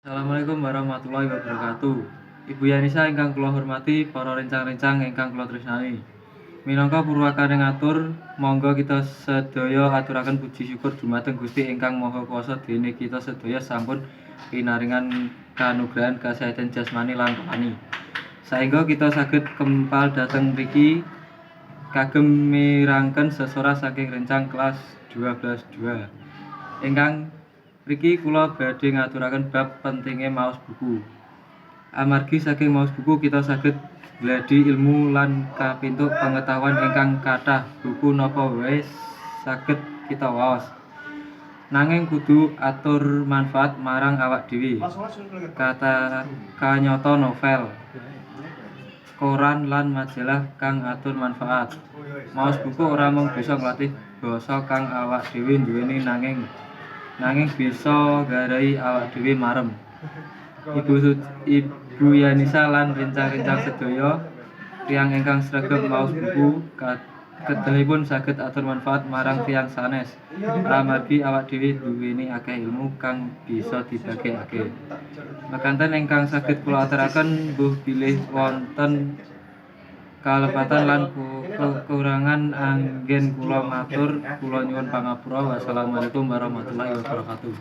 Assalamualaikum warahmatullahi wabarakatuh. Ibu Yanisa ingkang kula hormati, para rencang-rencang ingkang kula tresnani. Minangka purwakane ngatur, monggo kita sedaya aturaken puji syukur dumateng Gusti ingkang Maha Kuwasa dene kita sedaya sampun pinaringan kanugrahan kasehatan jasmani lan rohani. Saengga kita saged kempal dhateng mriki kagem mirangken sesoras saking rencang kelas 12-2. Ingkang mriki kula badhe ngaturaken bab pentinge maos buku. Amargi saking maos buku kita saged ngladi ilmu lan kapintuk pengetahuan ingkang kathah. Buku napa wae saged kita waos. Nanging kudu atur manfaat marang awak dhewe. Kanyata novel, koran lan majalah kang atur manfaat. Maos buku ora mung bisa nglatih basa kang awak dhewe duweni nanging bisa nggarai awak dhewe marem. Ibu Yanisa lan rencang-rencang sedaya tiyang ingkang sregep maos buku kedahipun saged atur manfaat marang tiyang sanes. Amargi awak dhewe duweni akeh ilmu kang bisa dibagekake. Mekanten ingkang saged kula aturaken mbuh bilih wonten kalepatan lan kekurangan anggen kula matur, kula nyuwun pangapura. Wassalamualaikum warahmatullahi wabarakatuh.